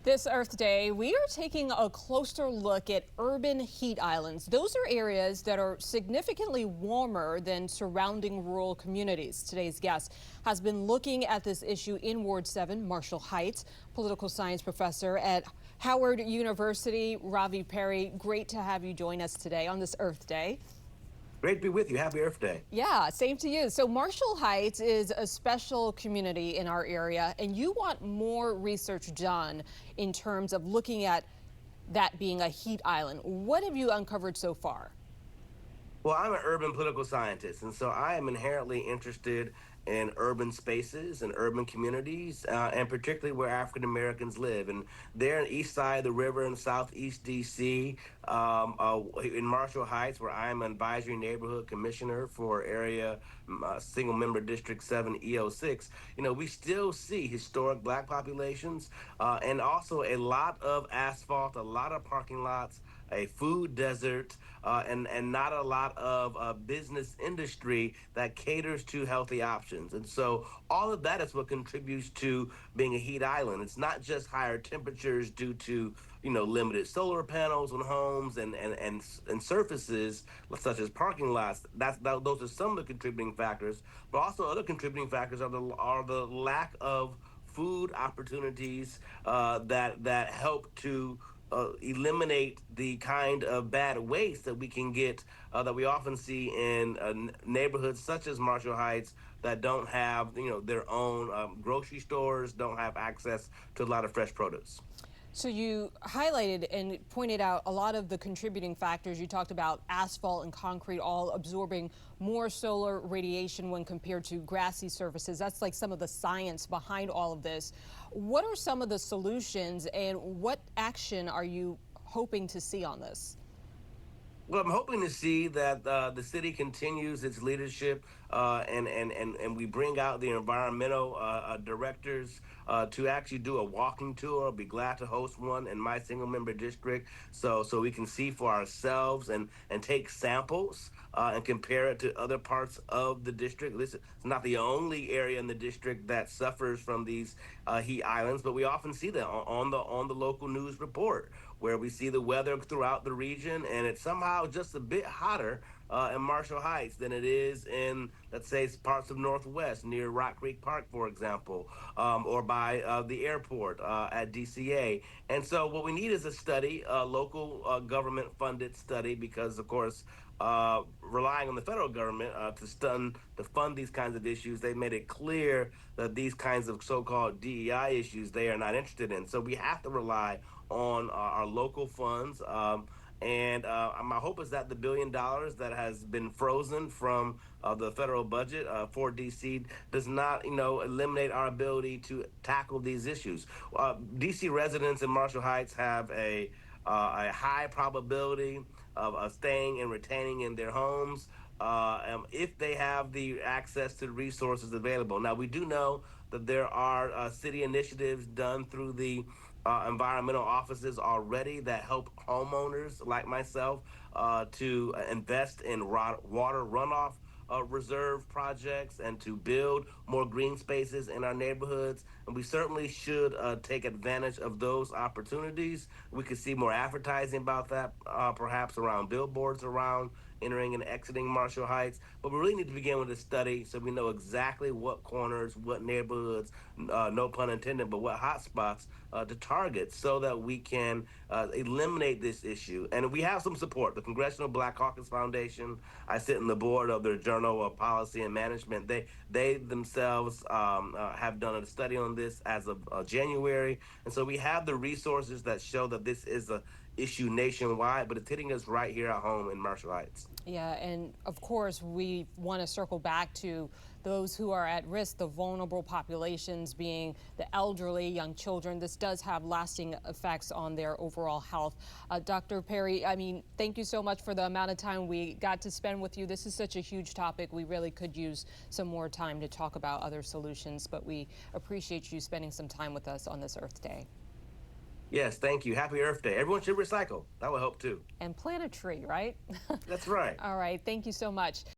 This Earth Day, we are taking a closer look at urban heat islands. Those are areas that are significantly warmer than surrounding rural communities. Today's guest has been looking at this issue in Ward 7, Marshall Heights. Political science professor at Howard University, Ravi Perry, great to have you join us today on this Earth Day. Great to be with you. Happy Earth Day. Yeah, same to you. So Marshall Heights is a special community in our area, and you want more research done in terms of looking at that being a heat island. What have you uncovered so far? Well, I'm an urban political scientist, and so I am inherently interested in urban spaces and urban communities, and particularly where African Americans live. And there on the east side of the river in southeast D.C., in Marshall Heights, where I am an advisory neighborhood commissioner for area single member District 7 EO6, we still see historic black populations and also a lot of asphalt, a lot of parking lots, a food desert, and not a lot of business industry that caters to healthy options. And so all of that is what contributes to being a heat island. It's not just higher temperatures due to limited solar panels on homes and surfaces such as parking lots. Those are some of the contributing factors, but also other contributing factors are the lack of food opportunities that help to eliminate the kind of bad waste that we can get that we often see in neighborhoods such as Marshall Heights that don't have their own grocery stores, don't have access to a lot of fresh produce. So you highlighted and pointed out a lot of the contributing factors. You talked about asphalt and concrete all absorbing more solar radiation when compared to grassy surfaces. That's like some of the science behind all of this. What are some of the solutions and what action are you hoping to see on this? Well, I'm hoping to see that the city continues its leadership and we bring out the environmental directors to actually do a walking tour. I'll be glad to host one in my single member district so we can see for ourselves and take samples and compare it to other parts of the district. This is not the only area in the district that suffers from these heat islands, but we often see that on the local news report, where we see the weather throughout the region, and it's somehow just a bit hotter in Marshall Heights than it is in, let's say, parts of Northwest near Rock Creek Park, for example, or by the airport at DCA. And so what we need is a study, a local government-funded study, because, of course, relying on the federal government to fund these kinds of issues, they made it clear that these kinds of so-called DEI issues they are not interested in. So we have to rely on our local funds. And my hope is that the $1 billion that has been frozen from the federal budget for DC does not, eliminate our ability to tackle these issues. DC residents in Marshall Heights have a high probability of staying and retaining in their homes if they have the access to the resources available. Now, we do know that there are city initiatives done through the environmental offices already that help homeowners like myself to invest in water runoff reserve projects and to build more green spaces in our neighborhoods. And we certainly should take advantage of those opportunities. We could see more advertising about that, perhaps around billboards around entering and exiting Marshall Heights. But we really need to begin with a study so we know exactly what corners, what neighborhoods, no pun intended, but what hotspots to target so that we can eliminate this issue. And we have some support. The Congressional Black Caucus Foundation, I sit in the board of their Journal of Policy and Management. They themselves have done a study on this as of January. And so we have the resources that show that this is a issue nationwide, but it's hitting us right here at home in Marshall Heights. Yeah, and of course, we want to circle back to those who are at risk, the vulnerable populations being the elderly, young children. This does have lasting effects on their overall health. Dr. Perry, thank you so much for the amount of time we got to spend with you. This is such a huge topic. We really could use some more time to talk about other solutions, but we appreciate you spending some time with us on this Earth Day. Yes, thank you. Happy Earth Day. Everyone should recycle. That will help too. And plant a tree, right? That's right. All right. Thank you so much.